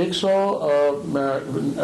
100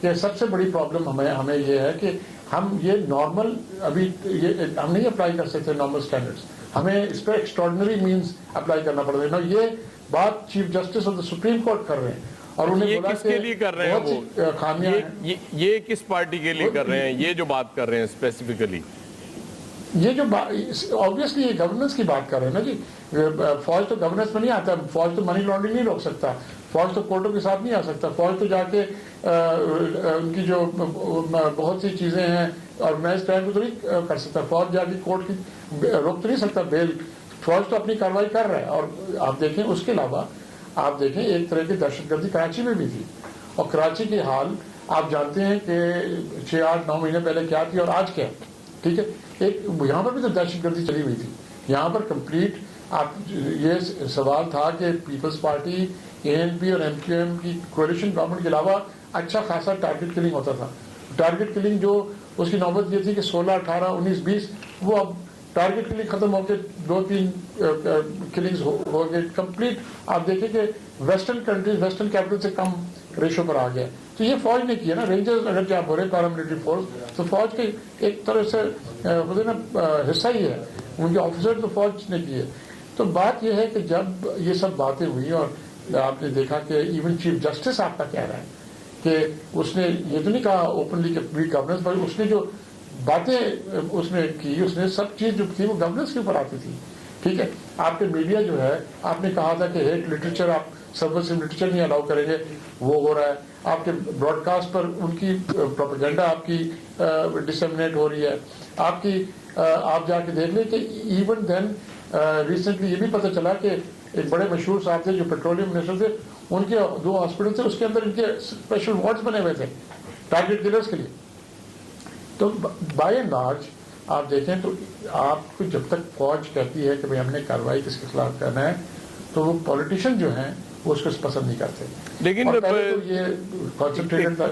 کہ سب سے بڑی پرابلم ہمیں یہ ہے کہ ہم یہ نارمل ابھی یہ ہم نہیں اپلائی کر سکتے نارمل اسٹینڈرڈس، ہمیں اس پہ ایکسٹراڈنری مینس اپلائی کرنا پڑتا ہے نا. یہ بات chief justice of the supreme court کر رہے ہیں اور انہیں یہ بولا کس کے لیے کر رہے ہیں وہ خامیاں ہیں. یہ کس پارٹی کے لیے کر رہے ہیں یہ جو بات کر رہے ہیں اسپیسیفکلی؟ یہ جو آبویسلی یہ گورننس کی بات کر رہے ہیں نا جی. فوج تو گورننس میں نہیں آتا، فوج تو منی لانڈرنگ نہیں روک سکتا، فوج تو کورٹوں کے ساتھ نہیں آ سکتا، فوج تو جا کے ان کی جو بہت سی چیزیں ہیں آرگنائز کرائم کو تو نہیں کر سکتا، فوج جا کے کورٹ کی روک تو نہیں سکتا بیل. فوج تو اپنی کارروائی کر رہا ہے. اور آپ دیکھیں اس کے علاوہ آپ دیکھیں ایک طرح کی دہشت گردی کراچی میں بھی تھی، اور کراچی کی حال آپ جانتے ہیں کہ 6-8-9 مہینے پہلے کیا تھی اور آج کیا. ٹھیک ہے، ایک یہاں پر بھی تو دہشت گردی چلی ہوئی تھی. یہاں پر کمپلیٹ آپ یہ سوال تھا کہ پیپلز پارٹی ANP اور MQM کی کولیشن گورنمنٹ کے علاوہ اچھا خاصا ٹارگٹ کلنگ ہوتا تھا. ٹارگٹ کلنگ جو اس کی نوبت یہ تھی کہ 16, 18, 19, 20 وہ اب ٹارگٹ کلنگ ختم ہو کے 2-3 کلنگز ہو گئے کمپلیٹ. آپ دیکھیں کہ ویسٹرن کنٹریز ویسٹرن کیپٹل سے کم ریشو پر آ گیا. تو یہ فوج نے کیا نا. رینجرز اگر کیا بولے پیراملٹری فورس تو فوج کے ایک طرح سے حصہ ہی ہے، ان کے آفیسر تو فوج نے کیے. تو بات یہ ہے کہ جب یہ سب باتیں ہوئی اور آپ نے دیکھا کہ ایون چیف جسٹس آپ کا کہہ رہا ہے کہ اس نے یہ تو نہیں کہا اوپنلی کہ ویک گورننس، پر اس نے جو باتیں اس نے کی اس نے سب چیز جو تھی وہ گورننس کے اوپر آتی تھی. ٹھیک ہے، آپ کے میڈیا جو ہے آپ نے کہا تھا کہ ہیٹ لٹریچر آپ سبورسیو لٹریچر نہیں الاؤ کریں گے، وہ ہو رہا ہے. آپ کے براڈ کاسٹ پر ان کی پروپیگنڈا آپ کی ڈسمنیٹ ہو رہی ہے. آپ کی آپ جا کے دیکھ لیں کہ ایون دین ریسنٹلی یہ بھی پتہ چلا کہ ایک بڑے مشہور صاحب تھے جو پیٹرولیم منسٹر تھے، ان کے 2 ہاسپٹل تھے، اس کے اندر ان کے اسپیشل وارڈز بنے ہوئے تھے ٹارگٹ کلرز کے لیے. تو بائی اینڈ لارج آپ دیکھیں تو آپ کو جب تک فوج کہتی ہے کہ بھائی ہم نے کارروائی کس کے خلاف کرنا ہے تو وہ پولیٹیشین جو ہیں وہ اس کو پسند نہیں کرتے. لیکن یہ کانسنٹریٹڈ تھا.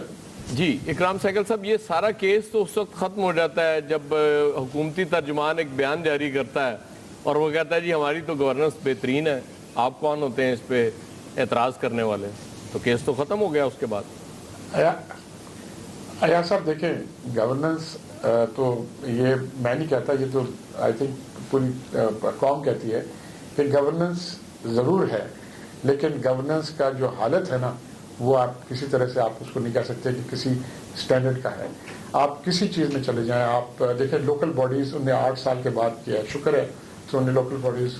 جی اکرام سہگل صاحب، یہ سارا کیس تو اس وقت ختم ہو جاتا ہے جب حکومتی ترجمان ایک بیان جاری کرتا ہے اور وہ کہتا ہے جی ہماری تو گورننس بہترین ہے، آپ کون ہوتے ہیں اس پہ اعتراض کرنے والے. تو کیس تو ختم ہو گیا اس کے بعد. ایاز صاحب دیکھیں گورننس تو یہ میں نہیں کہتا، یہ تو آئی تھنک پوری قوم کہتی ہے کہ گورننس ضرور ہے، لیکن گورننس کا جو حالت ہے نا وہ آپ کسی طرح سے آپ اس کو نہیں کہہ سکتے کہ کسی اسٹینڈرڈ کا ہے. آپ کسی چیز میں چلے جائیں، آپ دیکھیں لوکل باڈیز انہوں نے 8 سال کے بعد کیا، شکر ہے تو انہوں نے لوکل باڈیز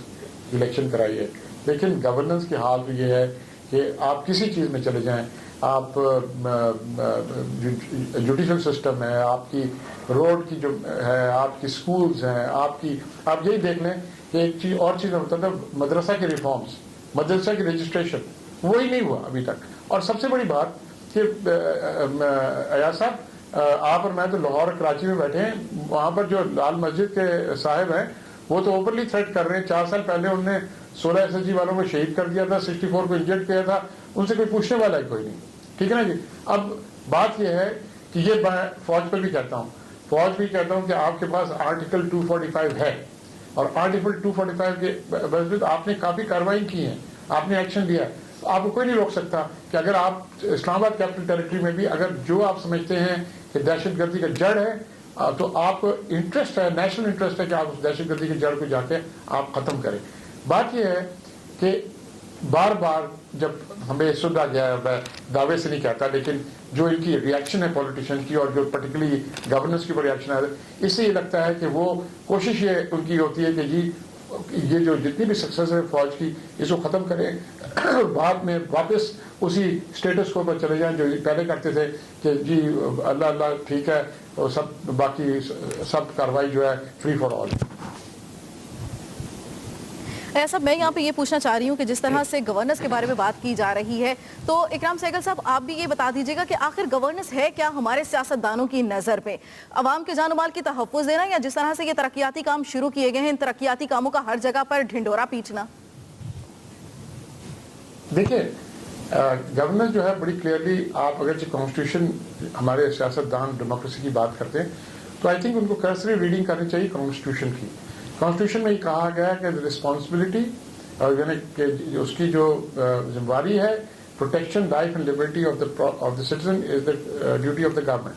الیکشن کرائی ہے. لیکن گورننس کی حال یہ ہے کہ آپ کسی چیز میں چلے جائیں، آپ جوڈیشل سسٹم ہے، آپ کی روڈ کی جو ہے، آپ کی سکولز ہیں، آپ یہی دیکھ لیں کہ ایک چیز اور چیز ہوتا تھا مدرسہ کے ریفارمز، مدرسہ کی رجسٹریشن وہی نہیں ہوا ابھی تک. اور سب سے بڑی بات کہ ایاز صاحب آپ اور میں تو لاہور اور کراچی میں بیٹھے ہیں، وہاں پر جو لال مسجد کے صاحب ہیں وہ تو اوپنلی تھریٹ کر رہے ہیں. 4 سال پہلے انہوں نے 16 SSG والوں کو شہید کر دیا تھا، 64 کو انجرڈ کیا تھا، ان سے کوئی پوچھنے والا ہے کوئی نہیں. ٹھیک ہے نا جی. اب بات یہ ہے کہ یہ میں فوج پہ بھی کہتا ہوں، کہ آپ کے پاس آرٹیکل 245 ہے اور آرٹیکل 245 کے بجائے آپ نے کافی کارروائی کی ہیں، آپ نے ایکشن لیا ہے. آپ کو کوئی نہیں روک سکتا کہ اگر آپ اسلام آباد کیپٹل ٹیریٹری میں بھی اگر جو آپ سمجھتے ہیں کہ دہشت گردی کا جڑ ہے تو آپ انٹرسٹ ہے، نیشنل انٹرسٹ ہے کہ آپ اس دہشت گردی کی جڑ کو جا کے آپ ختم کریں. بات یہ ہے کہ بار بار جب ہمیں سنا گیا ہے، میں دعوے سے نہیں کہتا لیکن جو ان کی ریاکشن ہے پولیٹیشین کی اور جو پرٹیکولرلی گورننس کے اوپر ریاکشن ہے، اس سے یہ لگتا ہے کہ وہ کوشش یہ ان کی ہوتی ہے کہ جی یہ جو جتنی بھی سکسیس ہے فوج کی اس کو ختم کریں اور بعد میں واپس اسی اسٹیٹس کو پر چلے جائیں جو پہلے کرتے تھے کہ جی اللہ اللہ ٹھیک ہے اور سب باقی سب کارروائی جو ہے فری فار آل. ایسا میں یہاں پہ یہ پوچھنا چاہ رہی ہوں کہ جس طرح سے گورننس کے بارے میں بات کی جا رہی ہے تو اکرام سہگل صاحب آپ بھی یہ بتا دیجیے گا کہ آخر گورننس ہے کیا ہمارے سیاستدانوں کی نظر پہ؟ عوام کے جان و مال کی تحفظ دینا یا جس طرح سے یہ ترقیاتی کام شروع کیے گئے ہیں ان ترقیاتی کاموں کا ہر جگہ پر ڈھنڈورا پیٹنا؟ دیکھیں گورننس جو ہے بڑی کلیئرلی آپ اگرچہ کانسٹیٹیوشن ہمارے سیاستدان ڈیموکریسی کی بات کرتے ہیں تو آئی تھنک ان کو کرسری ریڈنگ کرنی چاہیے کانسٹیٹیوشن کی. کانسٹیٹیوشن میں یہ کہا گیا ہے کہ رسپانسبلٹی یعنی کہ اس کی جو ذمہ داری ہے protection life and liberty of the citizen is the duty of the government.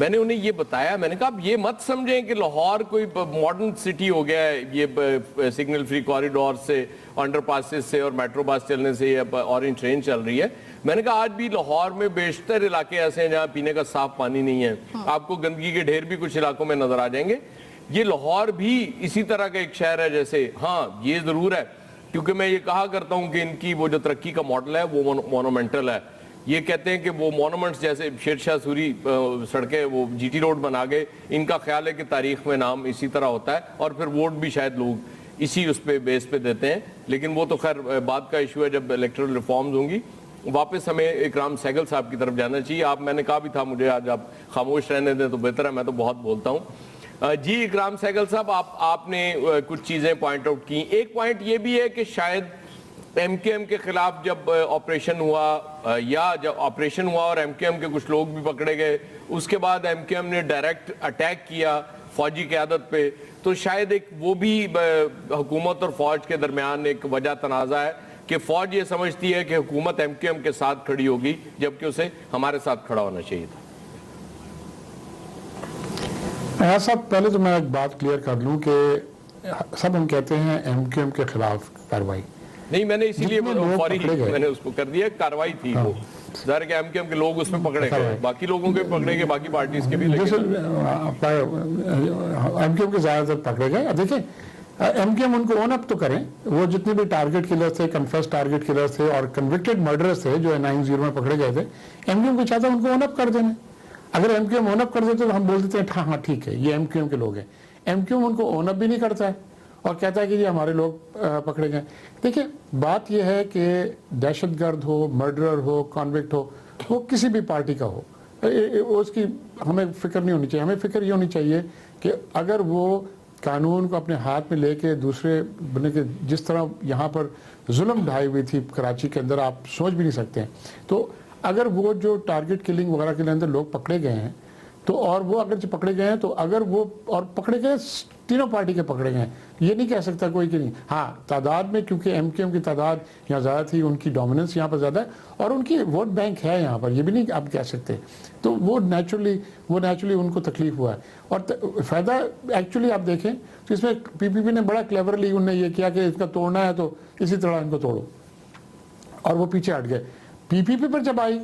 میں نے انہیں یہ بتایا, میں نے کہا آپ یہ مت سمجھیں کہ لاہور کوئی ماڈرن سٹی ہو گیا ہے یہ سگنل فری کوریڈور سے, انڈر پاسز سے اور میٹرو بس چلنے سے, اورنج ٹرین چل رہی ہے. میں نے کہا آج بھی لاہور میں بیشتر علاقے ایسے ہیں جہاں پینے کا صاف پانی نہیں ہے. آپ کو گندگی کے ڈھیر بھی کچھ علاقوں میں نظر آ جائیں گے. یہ لاہور بھی اسی طرح کا ایک شہر ہے جیسے. ہاں یہ ضرور ہے, کیونکہ میں یہ کہا کرتا ہوں کہ ان کی وہ جو ترقی کا ماڈل ہے وہ مونومنٹل ہے. یہ کہتے ہیں کہ وہ مونومنٹس جیسے شیر شاہ سوری سڑکیں وہ جی ٹی روڈ بنا گئے, ان کا خیال ہے کہ تاریخ میں نام اسی طرح ہوتا ہے, اور پھر ووٹ بھی شاید لوگ اسی اس پہ بیس پہ دیتے ہیں. لیکن وہ تو خیر بات کا ایشو ہے, جب الیکٹرل ریفارمز ہوں گی. واپس ہمیں اکرام سہگل صاحب کی طرف جانا چاہیے. آپ, میں نے کہا بھی تھا مجھے آج آپ خاموش رہنے دیں تو بہتر ہے, میں تو بہت بولتا ہوں. جی اکرام سہگل صاحب, آپ نے کچھ چیزیں پوائنٹ آؤٹ کی. ایک پوائنٹ یہ بھی ہے کہ شاید ایم کیو ایم کے خلاف جب آپریشن ہوا, یا جب آپریشن ہوا اور ایم کیو ایم کے کچھ لوگ بھی پکڑے گئے, اس کے بعد ایم کیو ایم نے ڈائریکٹ اٹیک کیا فوجی قیادت پہ, تو شاید ایک وہ بھی حکومت اور فوج کے درمیان ایک وجہ تنازع ہے کہ فوج یہ سمجھتی ہے کہ حکومت ایم کیو ایم کے ساتھ کھڑی ہوگی جبکہ اسے ہمارے ساتھ کھڑا ہونا چاہیے تھا. ایسا صاحب, پہلے تو میں ایک بات کلیئر کر لوں کہ سب ہم کہتے ہیں ایم کیو ایم کے خلاف کاروائی نہیں, میں نے اسی لیے فوری میں نے اس کو کر دیا, کاروائی تھی وہ. ظاہر کہ ایم کیو ایم کے لوگ اس میں پکڑے گئے, باقی لوگوں کے پکڑے گئے, باقی پارٹیز کے بھی, لیکن ایم کیو ایم کے زیادہ تر پکڑے گئے. اب دیکھیں ایم کیو ایم ان کو اون اپ تو کریں, وہ جتنے بھی ٹارگٹ کلرز تھے, کنفیس ٹارگٹ کلرز تھے اور کنوکٹڈ مرڈرز تھے جو 9/0 میں پکڑے گئے تھے, ایم کیو ایم کو چاہتا ہے ان کو اون اپ کر دینا. اگر ایم کیو ایم اون اپ کر دیتے تو ہم بول دیتے ہیں ہاں ٹھیک ہے یہ ایم کیو ایم کے لوگ ہیں. ایم کیو ایم ان کو اون اپ بھی نہیں کرتا ہے اور کہتا ہے کہ یہ ہمارے لوگ پکڑے گئے. دیکھیں بات یہ ہے کہ دہشت گرد ہو, مرڈرر ہو, کانوکٹ ہو, وہ کسی بھی پارٹی کا ہو, اس کی ہمیں فکر نہیں ہونی چاہیے. ہمیں فکر یہ ہونی چاہیے کہ اگر وہ قانون کو اپنے ہاتھ میں لے کے دوسرے بنے کے, جس طرح یہاں پر ظلم ڈھائی ہوئی تھی کراچی کے اندر, آپ سوچ بھی نہیں سکتے ہیں. تو اگر وہ جو ٹارگٹ کلنگ وغیرہ کے اندر لوگ پکڑے گئے ہیں تو, اور وہ اگر پکڑے گئے ہیں تو اگر وہ اور پکڑے گئے تینوں پارٹی کے پکڑے گئے ہیں, یہ نہیں کہہ سکتا کوئی کہ نہیں. ہاں تعداد میں کیونکہ ایم کیو ایم کی تعداد یہاں زیادہ تھی, ان کی ڈومیننس یہاں پر زیادہ ہے اور ان کی ووٹ بینک ہے یہاں پر, یہ بھی نہیں آپ کہہ سکتے. تو وہ نیچرلی ان کو تکلیف ہوا ہے. اور فائدہ ایکچولی آپ دیکھیں تو اس میں پی پی پی نے بڑا کلیورلی انہوں نے یہ کیا کہ اس کا توڑنا ہے تو اسی طرح ان کو توڑو, اور وہ پیچھے ہٹ گئے. پی پی پی پر جب آئی,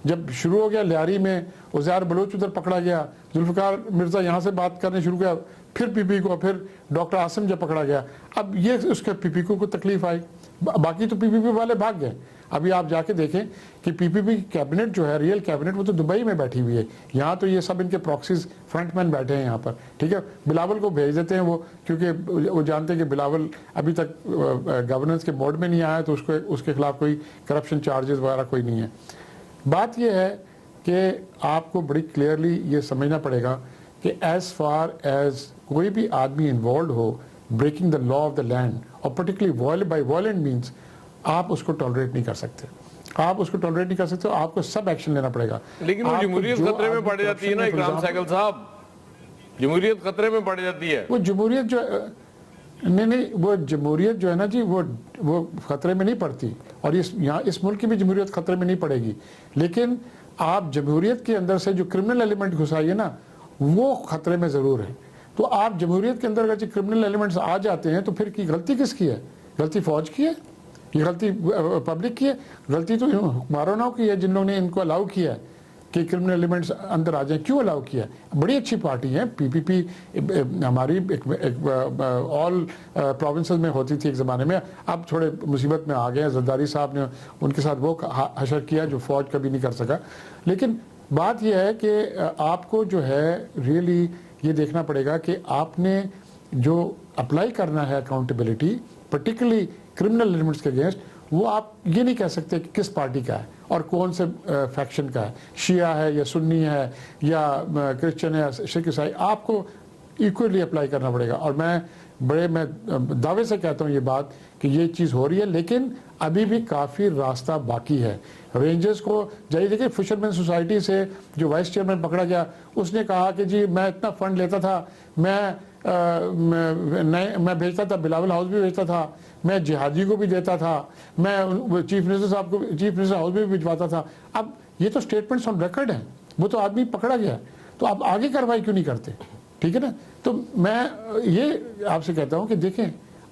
جب شروع ہو گیا لیاری میں, عزیر بلوچ ادھر پکڑا گیا, ذوالفقار مرزا یہاں سے بات کرنے شروع کیا, پھر پی پی کو, پھر ڈاکٹر عاصم جب پکڑا گیا, اب یہ اس کے پی پی کو تکلیف آئی. باقی تو پی پی پی والے بھاگ گئے. ابھی آپ جا کے دیکھیں کہ پی پی پی کیبنٹ جو ہے, ریئل کیبنٹ, وہ تو دبئی میں بیٹھی ہوئی ہے. یہاں تو یہ سب ان کے پراکسیز فرنٹ مین بیٹھے ہیں یہاں پر, ٹھیک ہے. بلاول کو بھیج دیتے ہیں وہ, کیونکہ وہ جانتے ہیں کہ بلاول ابھی تک گورننس کے بورڈ میں نہیں آیا تو اس کے خلاف کوئی کرپشن چارجز وغیرہ کوئی نہیں ہے. بات یہ ہے کہ آپ کو بڑی کلیئرلی یہ سمجھنا پڑے گا کہ ایز فار ایز کوئی بھی آدمی انوالوڈ ہو breaking the law of the land, اور پرٹیکولرلی بائی وائلنٹ مینس, آپ اس کو ٹالریٹ نہیں کر سکتے. آپ اس کو ٹالریٹ نہیں کر سکتے, آپ کو سب ایکشن لینا پڑے گا. لیکن وہ جمہوریت خطرے میں پڑ جاتی ہے نا اکرام سہگل صاحب, جمہوریت خطرے میں پڑ جاتی ہے. وہ جمہوریت جو نہیں, وہ جمہوریت جو ہے نا جی, وہ خطرے میں نہیں پڑتی, اور یہاں اس ملک کی بھی جمہوریت خطرے میں نہیں پڑے گی. لیکن آپ جمہوریت کے اندر سے جو کرمنل ایلیمنٹ گھسائیے نا, وہ خطرے میں ضرور ہے. تو آپ جمہوریت کے اندر اگر جو کرمنل ایلیمنٹس آ جاتے ہیں تو پھر کی غلطی کس کی ہے؟ غلطی فوج کی ہے, یہ غلطی پبلک کی ہے, غلطی تو حکمرانوں کی ہے جن لوگوں نے ان کو الاؤ کیا ہے کہ کرمنل ایلیمنٹس اندر آ جائیں. کیوں الاؤ کیا ہے؟ بڑی اچھی پارٹی ہے پی پی پی, ہماری آل پروونسز میں ہوتی تھی ایک زمانے میں, اب تھوڑے مصیبت میں آ گئے ہیں. زرداری صاحب نے ان کے ساتھ وہ حشر کیا جو فوج کبھی نہیں کر سکا. لیکن بات یہ ہے کہ آپ کو جو ہے ریئلی یہ دیکھنا پڑے گا کہ آپ نے جو اپلائی کرنا ہے اکاؤنٹیبلٹی پرٹیکولرلی کرمنل ایلیمنٹس کے اگینسٹ, وہ آپ یہ نہیں کہہ سکتے کہ کس پارٹی کا ہے اور کون سے فیکشن کا ہے, شیعہ ہے یا سنی ہے یا کرسچن ہے, سکھ عیسائی. آپ کو ایکولی اپلائی کرنا پڑے گا. اور میں دعوے سے کہتا ہوں یہ بات کہ یہ چیز ہو رہی ہے, لیکن ابھی بھی کافی راستہ باقی ہے. رینجرز کو جائیے دیکھیں, فشرمین سوسائٹی سے جو وائس چیئرمین پکڑا گیا, اس نے کہا کہ جی میں اتنا فنڈ لیتا تھا, میں بھیجتا تھا, بلاول ہاؤس بھی بھیجتا تھا, میں جہادی کو بھی دیتا تھا, میں چیف منسٹر صاحب کو چیف منسٹر ہاؤس بھی بھجواتا تھا. اب یہ تو سٹیٹمنٹس آن ریکارڈ ہیں, وہ تو آدمی پکڑا گیا. تو آپ آگے کارروائی کیوں نہیں کرتے؟ ٹھیک ہے نا. تو میں یہ آپ سے کہتا ہوں کہ دیکھیں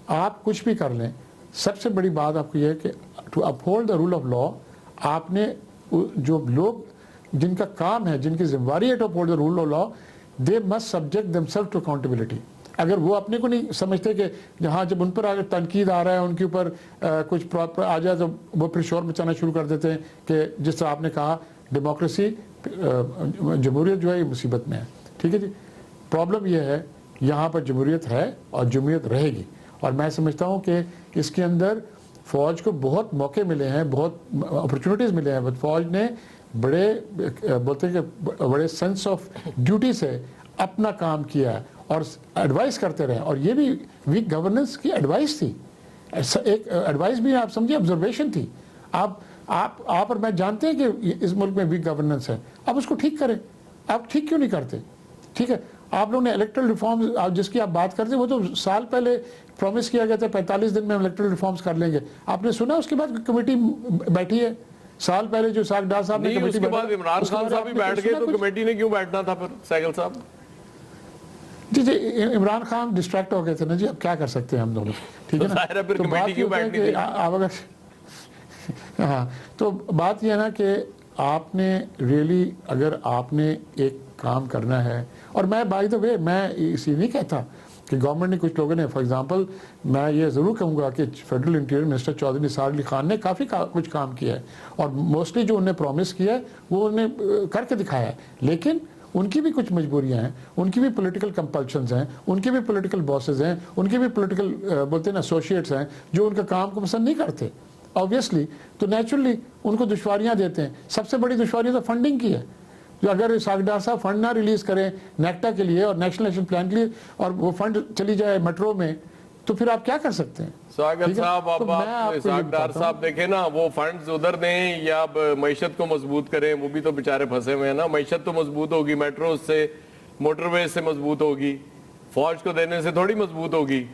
آپ کچھ بھی کر لیں, سب سے بڑی بات آپ کو یہ ہے کہ to uphold the rule of law, آپ نے جو لوگ جن کا کام ہے, جن کی ذمہ داری ہے to uphold the rule of law, they must subject them self to accountability. اگر وہ اپنے کو نہیں سمجھتے کہ جہاں جب ان پر اگر تنقید آ رہا ہے, ان کے اوپر کچھ پراپر آ جائے تو وہ پھر شور مچانا شروع کر دیتے ہیں کہ جس طرح آپ نے کہا ڈیموکریسی, جمہوریت جو ہے یہ مصیبت میں ہے. ٹھیک ہے جی, پرابلم یہ ہے یہاں پر جمہوریت ہے اور جمہوریت رہے گی, اور میں سمجھتا ہوں کہ اس کے اندر فوج کو بہت موقع ملے ہیں, بہت اپرچونیٹیز ملے ہیں, بٹ فوج نے بڑے بولتے ہیں کہ بڑے سینس آف ڈیوٹی سے اپنا کام کیا ہے اور ایڈوائز کرتے رہے. اور یہ بھی ویک گورننس کی ایڈوائز تھی, ایک ایڈوائز بھی آپ سمجھے آبزرویشن تھی. آپ اور میں جانتے ہیں کہ اس ملک میں ویک گورننس ہے, آپ اس کو ٹھیک کریں. آپ ٹھیک کیوں نہیں کرتے؟ ٹھیک ہے, آپ لوگوں نے الیکٹرل ریفارمز جس کی آپ بات کرتے ہیں وہ تو سال پہلے پرومس کیا گیا تھا 45 دن میں ہم الیکٹرل ریفارمز کر لیں گے. آپ نے سنا اس کے بعد کمیٹی بیٹھی ہے سال پہلے جو ساکھ ڈار صاحب نے اس کے بعد عمران خان صاحب بھی بیٹھ گئے تو کمیٹی نے کیوں بیٹھنا تھا پھر سہگل صاحب؟ جی عمران خان ڈسٹریکٹ ہو گئے تھے نا جی, اب کیا کر سکتے ہیں ہم دونوں. ٹھیک ہے نا, تو بات یہ ہے کہ آپ اگر ہاں تو بات یہ ہے نا کہ آپ نے ریئلی اگر آپ نے ایک کام کرنا ہے, اور میں بائی دا وے میں اسی نہیں کہتا کہ گورنمنٹ نے, کچھ لوگوں نے فار ایگزامپل میں یہ ضرور کہوں گا کہ فیڈرل انٹیریئر منسٹر چودھری نثار علی خان نے کافی کچھ کام کیا ہے, اور موسٹلی جو انہیں پرومس کیا ہے وہ انہیں کر کے دکھایا ہے. لیکن ان کی بھی کچھ مجبوریاں ہیں, ان کی بھی پولیٹیکل کمپلشنز ہیں, ان کے بھی پولیٹیکل باسز ہیں, ان کے بھی پولیٹیکل بولتے ہیں نا ایسوسیٹس ہیں جو ان کا کام کو پسند نہیں کرتے آبویسلی, تو نیچرلی ان کو دشواریاں دیتے ہیں. سب سے بڑی دشواری تو فنڈنگ کی ہے. جو اگر ساکھ ڈار صاحب فنڈ نہ ریلیز کریں نیکٹا کے لیے اور نیشنل ایکشن پلان کے لیے, اور وہ فنڈ چلی جائے میٹرو میں, تو پھر آپ کیا کر سکتے ہیں؟ سہگل صاحب, اب آپ ساکھ ڈار صاحب دیکھیں نا, وہ فنڈز ادھر دیں یا معیشت کو مضبوط کریں, وہ بھی تو بیچارے پھنسے ہوئے ہیں نا. معیشت تو مضبوط ہوگی میٹرو سے, موٹر ویز سے مضبوط ہوگی, فوج کو دینے سے تھوڑی مضبوط ہوگی.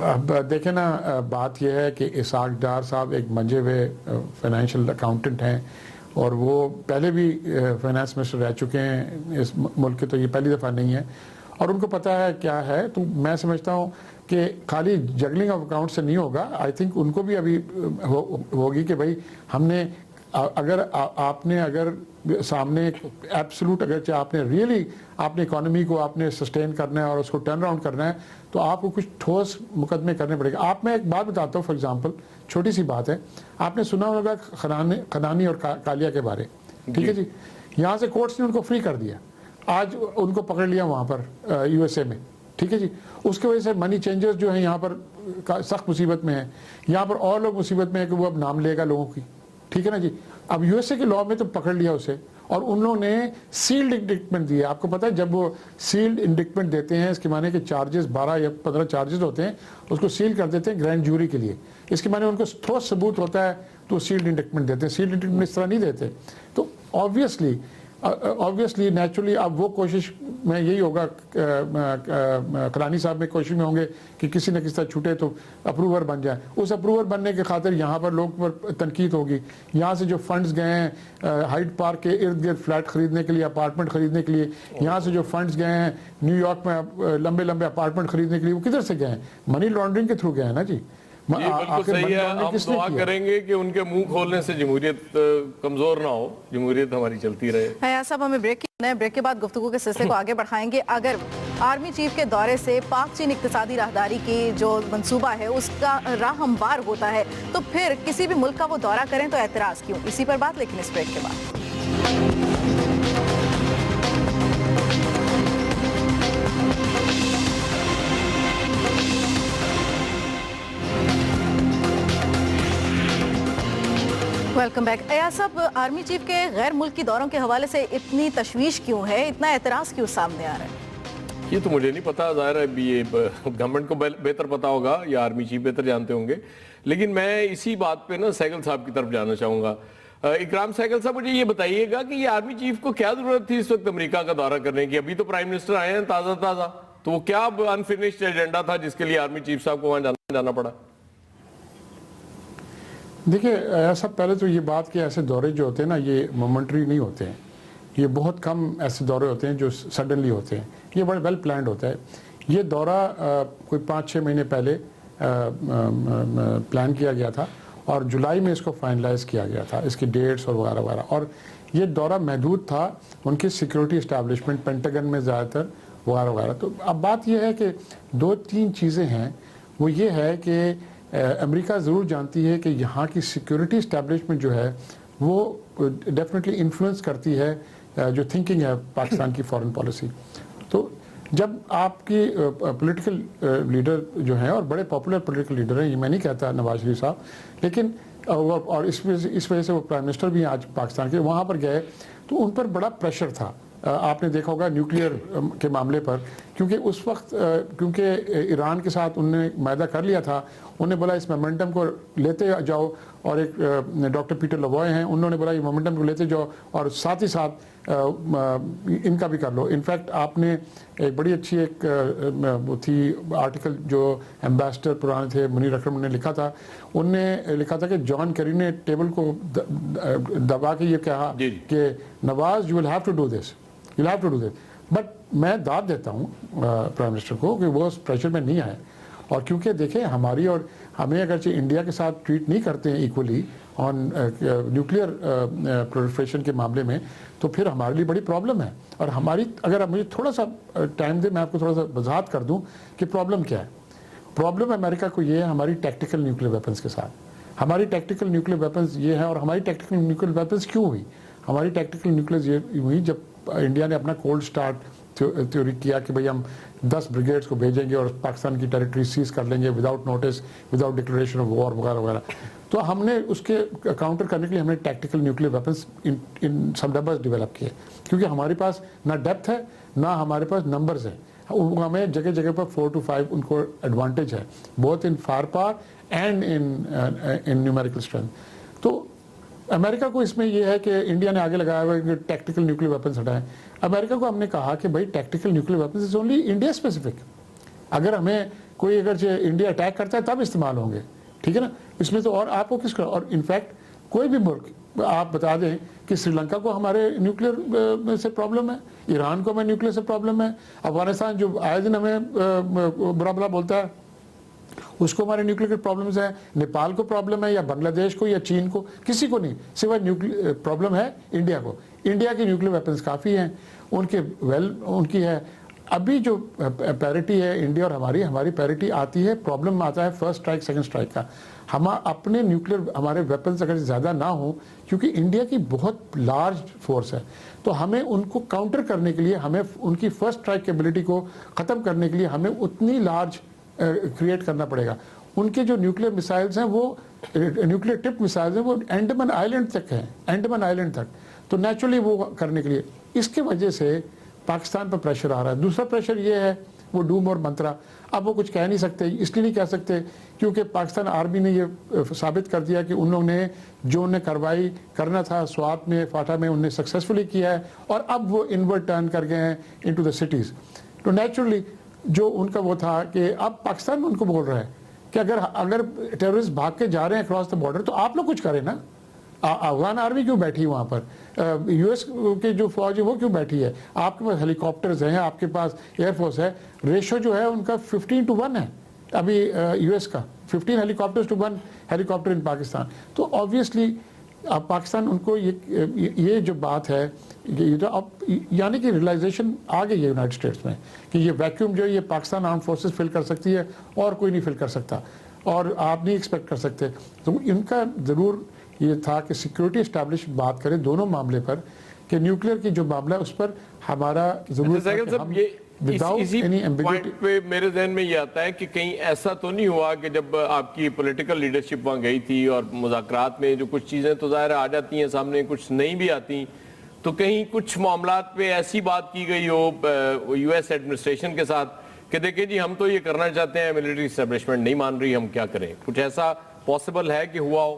اب دیکھیں نا, بات یہ ہے کہ اسحاق ڈار صاحب ایک منجے ہوئے فائنینشیل اکاؤنٹنٹ ہیں, اور وہ پہلے بھی فائنانس منسٹر رہ چکے ہیں اس ملک کے, تو یہ پہلی دفعہ نہیں ہے, اور ان کو پتہ ہے کیا ہے. تو میں سمجھتا ہوں کہ خالی جگلنگ آف اکاؤنٹ سے نہیں ہوگا. آئی تھنک ان کو بھی ابھی ہوگی کہ بھائی ہم نے اگر آپ نے اگر سامنے ایبسلوٹ اگرچہ آپ نے ریئلی آپ نے اکانومی کو آپ نے سسٹین کرنا ہے اور اس کو ٹرن اراؤنڈ کرنا ہے, تو آپ کو کچھ ٹھوس مقدمے کرنے پڑے گا. آپ میں ایک بات بتاتا ہوں, فار ایگزامپل چھوٹی سی بات ہے, آپ نے سنا ہوگا خنانی اور کالیا کے بارے. ٹھیک ہے جی, یہاں سے کورٹس نے ان کو فری کر دیا, آج ان کو پکڑ لیا وہاں پر یو ایس اے میں. ٹھیک ہے جی, اس کی وجہ سے منی چینجرز جو ہیں یہاں پر سخت مصیبت میں ہیں, یہاں پر اور لوگ مصیبت میں ہیں کہ وہ اب نام لے گا لوگوں کی. ٹھیک ہے نا جی, اب یو ایس اے کے لاء میں تو پکڑ لیا اسے, اور ان لوگوں نے سیلڈ انڈکٹمنٹ دیا. آپ کو پتہ ہے جب وہ سیلڈ انڈکٹمنٹ دیتے ہیں, اس کے معنی کہ چارجز 12 یا 15 چارجز ہوتے ہیں, اس کو سیل کر دیتے ہیں گرینڈ جوری کے لیے. اس کے معنی ان کو ٹھوس ثبوت ہوتا ہے تو سیلڈ انڈکٹمنٹ دیتے ہیں. سیلڈ انڈکٹمنٹ اس طرح نہیں دیتے. تو آبویسلی نیچرلی اب وہ کوشش میں یہی ہوگا, کلانی صاحب میں کوشش میں ہوں گے کہ کسی نہ کسی طرح چھوٹے تو اپروور بن جائے. اس اپروور بننے کے خاطر یہاں پر لوگ پر تنقید ہوگی. یہاں سے جو فنڈز گئے ہیں ہائیڈ پارک کے ارد گرد فلیٹ خریدنے کے لیے, اپارٹمنٹ خریدنے کے لیے, یہاں سے جو فنڈز گئے ہیں نیو یارک میں لمبے لمبے اپارٹمنٹ خریدنے کے لیے, وہ کدھر سے گئے ہیں؟ منی لانڈرنگ کے تھرو گئے ہیں نا جی. جی بالکل صحیح ہے, ہم دعا کریں گے کہ ان کے منہ کھولنے سے جمہوریت کمزور نہ ہو, جمہوریت ہماری چلتی رہے. ایاز صاحب ہمیں بریک کے بعد گفتگو کے سلسلے کو آگے بڑھائیں گے. اگر آرمی چیف کے دورے سے پاک چین اقتصادی راہداری کی جو منصوبہ ہے اس کا راہ ہموار ہوتا ہے, تو پھر کسی بھی ملک کا وہ دورہ کریں تو اعتراض کیوں؟ اسی پر بات, لیکن اس بریک کے بعد. Welcome back. ایاز صاحب, آرمی چیف کے غیر ملکی دوروں کے حوالے سے اتنی تشویش کیوں ہے, اتنا اعتراض کیوں سامنے آ رہا ہے؟ یہ تو مجھے نہیں پتا, ظاہر ہے یہ گورنمنٹ کو بہتر پتا ہوگا یا آرمی چیف بہتر جانتے ہوں گے. لیکن میں اسی بات پہ نا سہگل صاحب کی طرف جانا چاہوں گا. اکرام سہگل صاحب, مجھے یہ بتائیے گا کہ یہ آرمی چیف کو کیا ضرورت تھی اس وقت امریکہ کا دورہ کرنے کی؟ ابھی تو پرائم منسٹر آئے ہیں تازہ, تو وہ کیا انفینشڈ ایجنڈا تھا جس کے لیے آرمی چیف صاحب کو وہاں جانا پڑا؟ دیکھیے ایسا پہلے تو یہ بات کہ ایسے دورے جو ہوتے ہیں نا یہ مومنٹری نہیں ہوتے ہیں. یہ بہت کم ایسے دورے ہوتے ہیں جو سڈنلی ہوتے ہیں, یہ بڑے ویل پلانڈ ہوتا ہے. یہ دورہ کوئی 5-6 مہینے پہلے پلان کیا گیا تھا اور جولائی میں اس کو فائنلائز کیا گیا تھا, اس کی ڈیٹس اور وغیرہ وغیرہ. اور یہ دورہ محدود تھا ان کی سیکورٹی اسٹیبلشمنٹ پینٹاگن میں زیادہ تر وغیرہ وغیرہ. تو اب بات یہ ہے کہ 2-3 چیزیں ہیں. وہ یہ ہے کہ امریکہ ضرور جانتی ہے کہ یہاں کی سیکورٹی اسٹیبلشمنٹ جو ہے وہ ڈیفینیٹلی انفلوئنس کرتی ہے جو تھنکنگ ہے پاکستان کی فارن پالیسی. تو جب آپ کی پولیٹیکل لیڈر جو ہیں اور بڑے پاپولر پولیٹیکل لیڈر ہیں, یہ میں نہیں کہتا نواز شریف صاحب, لیکن اور اس وجہ سے وہ پرائم منسٹر بھی ہیں آج پاکستان کے, وہاں پر گئے تو ان پر بڑا پریشر تھا. آپ نے دیکھا ہوگا نیوکلیئر کے معاملے پر, کیونکہ اس وقت کیونکہ ایران کے ساتھ انہوں نے معاہدہ کر لیا تھا, انہوں نے بولا اس مومنٹم کو لیتے جاؤ, اور ایک ڈاکٹر پیٹر لوائے ہیں, انہوں نے بولا یہ مومنٹم کو لیتے جاؤ اور ساتھ ہی ساتھ ان کا بھی کر لو. انفیکٹ آپ نے ایک بڑی اچھی ایک وہ تھی آرٹیکل جو ایمبیسڈر پرانے تھے منیر اکرم نے لکھا تھا, ان نے لکھا تھا کہ جان کیری نے ٹیبل کو دبا کے یہ کہا کہ Nawaz you will have to do this, you have to do this. But میں داد دیتا ہوں پرائم منسٹر کو کہ وہ اس پریشر میں نہیں آئے, اور کیونکہ دیکھیں ہماری اور ہمیں اگرچہ انڈیا کے ساتھ ٹریٹ نہیں کرتے ہیں ایکولی آن نیوکلیئر پرولیفریشن کے معاملے میں, تو پھر ہمارے لیے بڑی پرابلم ہے. اور ہماری اگر آپ مجھے تھوڑا سا ٹائم دے, میں آپ کو تھوڑا سا وضاحت کر دوں کہ پرابلم کیا ہے. پرابلم امریکہ کو یہ ہے ہماری ٹیکٹیکل نیوکلیئر ویپنز کے ساتھ. ہماری ٹیکٹیکل نیوکلیئر ویپنز یہ ہے, اور ہماری ٹیکٹیکل نیوکلیئر ویپنز کیوں ہوئی؟ ہماری ٹیکٹیکل نیوکلیئر یہ ہوئی جب انڈیا نے اپنا کولڈ سٹارٹ تھیوری کیا کہ بھئی ہم 10 بریگیڈز کو بھیجیں گے اور پاکستان کی ٹیریٹری سیز کر لیں گے without notice, without declaration of war وغیرہ وغیرہ. تو ہم نے اس کے کاؤنٹر کرنے کے لیے ہم نے tactical nuclear weapons in some numbers develop کیے, کیونکہ ہمارے پاس نہ ڈیپتھ ہے نہ ہمارے پاس نمبرز ہیں. ہمیں جگہ جگہ پر 4 to 5 ان کو ایڈوانٹیج ہے, both in fire power and in numerical strength. تو امریکہ کو اس میں یہ ہے کہ انڈیا نے آگے لگایا ہوا کہ ٹیکٹیکل نیوکلیئر ویپنز ہٹائیں. امریکہ کو ہم نے کہا کہ بھائی tactical nuclear weapons is only India specific. اگر ہمیں کوئی اگرچہ انڈیا اٹیک کرتا ہے تب استعمال ہوں گے, ٹھیک ہے نا, اس میں تو. اور آپ کو کس کا, اور انفیکٹ کوئی بھی ملک آپ بتا دیں کہ سری لنکا کو ہمارے نیوکلیئر سے پرابلم ہے, ایران کو ہمیں نیوکلیئر سے پرابلم ہے, افغانستان جو آئے دن ہمیں برا بلا بولتا ہے اس کو ہمارے نیوکلیئر پرابلمز ہیں, نیپال کو پرابلم ہے یا بنگلہ دیش کو یا چین کو, کسی کو نہیں, سوائے نیوکلیئر پرابلم ہے انڈیا کو. انڈیا کی نیوکلیئر ویپنز کافی ہیں, ان کے ان کی ہے. ابھی جو پیرٹی ہے انڈیا اور ہماری پیرٹی آتی ہے, پرابلم آتا ہے فرسٹ اسٹرائک سیکنڈ اسٹرائک کا. ہم اپنے نیوکلیئر ہمارے ویپنز اگر زیادہ نہ ہوں, کیونکہ انڈیا کی بہت لارج فورس ہے, تو ہمیں ان کو کاؤنٹر کرنے کے لیے, ہمیں ان کی فرسٹ اسٹرائک کیپبلٹی کو ختم کرنے کے لیے ہمیں اتنی لارج کریٹ کرنا پڑے گا. ان کے جو نیوکلیئر میسائلز ہیں وہ نیوکلیئر ٹپ میسائلز ہیں, وہ انڈمان آئلینڈ تک ہیں, انڈمان آئلینڈ تک. تو نیچرلی وہ کرنے کے لیے اس کی وجہ سے پاکستان پر پریشر آ رہا ہے. دوسرا پریشر یہ ہے وہ ڈوم اور منترا. اب وہ کچھ کہہ نہیں سکتے, اس لیے نہیں کہہ سکتے کیونکہ پاکستان آرمی نے یہ ثابت کر دیا کہ انہوں نے جو انہیں کارروائی کرنا تھا سوات میں فاٹا میں انہیں سکسیسفلی کیا ہے, اور اب وہ انورٹ ٹرن کر گئے ہیں انٹو دا سٹیز. تو نیچرلی جو ان کا وہ تھا کہ اب پاکستان ان کو بول رہا ہے کہ اگر ٹیررسٹ بھاگ کے جا رہے ہیں اکراس دا بارڈر تو آپ لوگ کچھ کریں نا. افغان آرمی کیوں بیٹھی وہاں پر, یو ایس کے جو فوج ہے وہ کیوں بیٹھی ہے, آپ کے پاس ہیلی کاپٹرز ہیں, آپ کے پاس ایئر فورس ہے. ریشو جو ہے ان کا 15:1 ہے ابھی یو ایس کا, 15 ہیلی کاپٹرز to 1 ہیلی کاپٹر ان پاکستان. تو آبویسلی اب پاکستان ان کو یہ جو بات ہے اب یعنی کہ ریئلائزیشن آ گئی ہے یونائٹڈ اسٹیٹس میں کہ یہ ویکیوم جو ہے یہ پاکستان آرم فورسز فل کر سکتی ہے اور کوئی نہیں فل کر سکتا, اور آپ نہیں ایکسپیکٹ کر سکتے. تو ان کا ضرور یہ تھا کہ سیکورٹی اسٹیبلش بات کریں دونوں معاملے پر, کہ نیوکلیئر کی جو معاملہ ہے اس پر ہمارا ضرور اسی پوائنٹ پہ میرے ذہن میں یہ آتا ہے کہ کہیں ایسا تو نہیں ہوا کہ جب آپ کی پولیٹیکل لیڈرشپ وہاں گئی تھی اور مذاکرات میں جو کچھ چیزیں تو ظاہر آ جاتی ہیں سامنے, کچھ نہیں بھی آتی, تو کہیں کچھ معاملات پہ ایسی بات کی گئی ہو یو ایس ایڈمنسٹریشن کے ساتھ کہ دیکھیں جی ہم تو یہ کرنا چاہتے ہیں, ملٹری اسٹیبلشمنٹ نہیں مان رہی, ہم کیا کریں, کچھ ایسا پاسبل ہے کہ ہوا ہو؟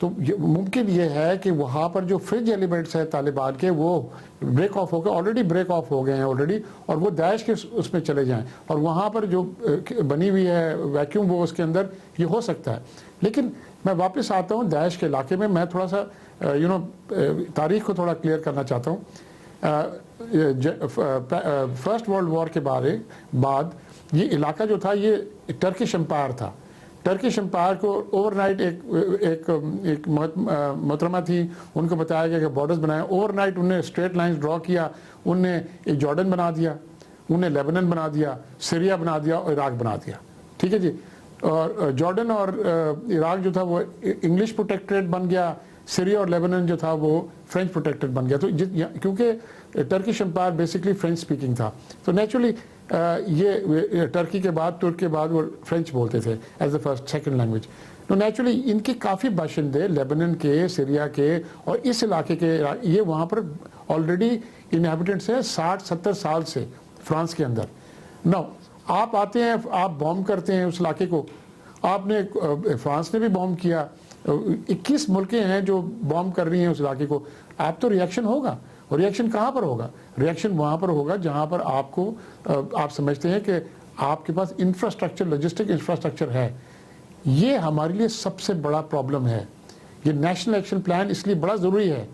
تو ممکن یہ ہے کہ وہاں پر جو فرنج ایلیمنٹس ہیں طالبان کے وہ بریک آف ہو گئے, آلریڈی بریک آف ہو گئے ہیں آلریڈی, اور وہ داعش کے اس میں چلے جائیں, اور وہاں پر جو بنی ہوئی ہے ویکیوم وہ اس کے اندر یہ ہو سکتا ہے. لیکن میں واپس آتا ہوں داعش کے علاقے میں تھوڑا سا تاریخ کو تھوڑا کلیئر کرنا چاہتا ہوں. فرسٹ ورلڈ وار کے بعد یہ علاقہ جو تھا یہ ٹرکش امپائر تھا. ٹرکش امپائر کو اوور نائٹ ایک محترمہ تھی, ان کو بتایا گیا کہ بارڈرز بنائیں. اوور نائٹ انہوں نے اسٹریٹ لائنز ڈرا کیا, انہوں نے ایک جارڈن بنا دیا, انہوں نے لیبنن بنا دیا, سیریا بنا دیا اور عراق بنا دیا. ٹھیک ہے جی. اور جارڈن اور عراق جو تھا وہ انگلش پروٹیکٹریٹ بن گیا, سیریا اور لیبنن جو تھا وہ فرینچ پروٹیکٹریٹ بن گیا. تو کیونکہ Turkish empire basically French speaking تھا, تو نیچرلی یہ ٹرکی کے بعد ترک کے بعد وہ فرینچ بولتے تھے as a first second language. تو نیچرلی ان کے کافی باشندے لیبنن کے, سیریا کے اور اس علاقے کے, یہ وہاں پر آلریڈی انہیبیٹنٹس ہیں 60-70 سال سے فرانس کے اندر. نو آپ آتے ہیں, آپ بومب کرتے ہیں اس علاقے کو. آپ نے فرانس نے بھی بومب کیا, 21 ملکیں ہیں جو بومب کر رہی ہیں اس علاقے کو. آپ تو ریئیکشن ہوگا, اور ریئیکشن کہاں پر ہوگا؟ ریئیکشن وہاں پر ہوگا جہاں پر آپ سمجھتے ہیں کہ آپ کے پاس انفراسٹرکچر, لاجسٹک انفراسٹرکچر ہے. یہ ہمارے لیے سب سے بڑا پرابلم ہے. یہ نیشنل ایکشن پلان اس لیے بڑا ضروری ہے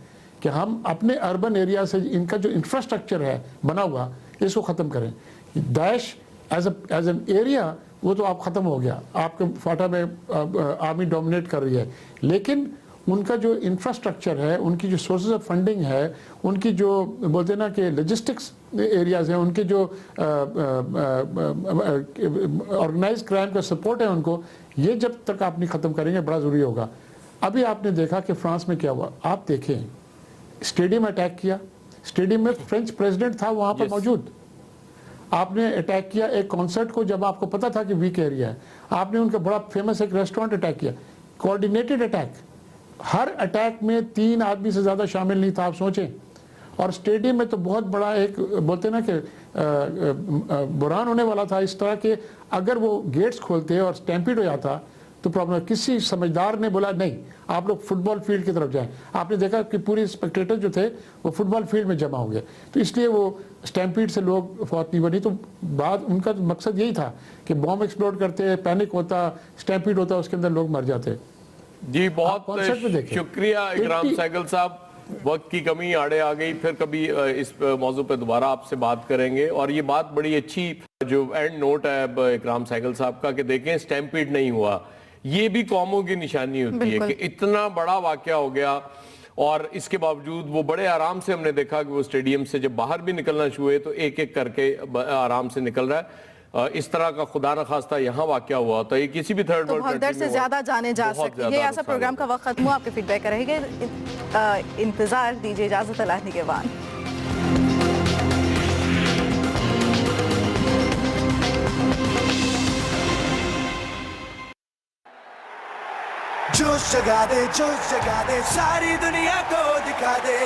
کہ ہم اپنے اربن ایریا سے ان کا جو انفراسٹرکچر ہے بنا ہوا اس کو ختم کریں. داعش ایز این ایریا وہ تو آپ ختم ہو گیا, آپ کے فاٹا میں آرمی ڈومینیٹ کر رہی ہے, لیکن ان کا جو انفراسٹرکچر ہے, ان کی جو سورسز آف فنڈنگ ہے, ان کی جو بولتے ہیں نا کہ لوجسٹکس ایریاز ہیں, ان کے جو آرگنائز کرائم کا سپورٹ ہے ان کو, یہ جب تک آپ نہیں ختم کریں گے بڑا ضروری ہوگا. ابھی آپ نے دیکھا کہ فرانس میں کیا ہوا, آپ دیکھیں اسٹیڈیم اٹیک کیا, اسٹیڈیم میں فرینچ پریزیڈنٹ تھا وہاں پر موجود. آپ نے اٹیک کیا ایک کانسرٹ کو جب آپ کو پتا تھا کہ ویک ایریا ہے. آپ نے ان کا بڑا فیمس ایک ریسٹورنٹ اٹیک کیا, کوآرڈینیٹڈ اٹیک. ہر اٹیک میں 3 آدمی سے زیادہ شامل نہیں تھا, آپ سوچیں. اور اسٹیڈیم میں تو بہت بڑا ایک بولتے ہیں نا کہ بحران ہونے والا تھا اس طرح کہ اگر وہ گیٹس کھولتے اور اسٹیمپیڈ ہو جاتا تو پرابلم. کسی سمجھدار نے بولا نہیں, آپ لوگ فٹ بال فیلڈ کی طرف جائیں. آپ نے دیکھا کہ پوری اسپیکٹیٹر جو تھے وہ فٹ بال فیلڈ میں جمع ہو گئے, تو اس لیے وہ اسٹیمپیڈ سے لوگ فوت نہیں بنی. تو بعد ان کا مقصد یہی تھا کہ بم ایکسپلوڈ کرتے, پینک ہوتا, اسٹیمپیڈ ہوتا, اس کے اندر لوگ مر جاتے. جی بہت شکریہ اکرام سہگل صاحب. وقت کی کمی آڑے آ گئی, پھر کبھی اس موضوع پہ دوبارہ آپ سے بات کریں گے. اور یہ بات بڑی اچھی جو اینڈ نوٹ ہے اکرام سہگل صاحب کا کہ دیکھیں اسٹیمپیڈ نہیں ہوا, یہ بھی قوموں کی نشانی ہوتی ہے کہ اتنا بڑا واقعہ ہو گیا اور اس کے باوجود وہ بڑے آرام سے, ہم نے دیکھا کہ وہ اسٹیڈیم سے جب باہر بھی نکلنا شروع ہوئے تو ایک ایک کر کے آرام سے نکل رہا ہے. اس طرح کا خدا نخواستہ یہاں واقعہ ہوا ہوتا ہے, یہ کسی بھی تھرڈ ورلڈ کنٹری میں سے زیادہ جانے جا سکتی ہے. ایسا پروگرام کا وقت ختم ہوا, آپ کے فیڈ بیک رہے گے, انتظار دیجیے. اجازت اللہ نگہبان. جوش جگا دے, جوش جگا دے, ساری دنیا کو دکھا دے.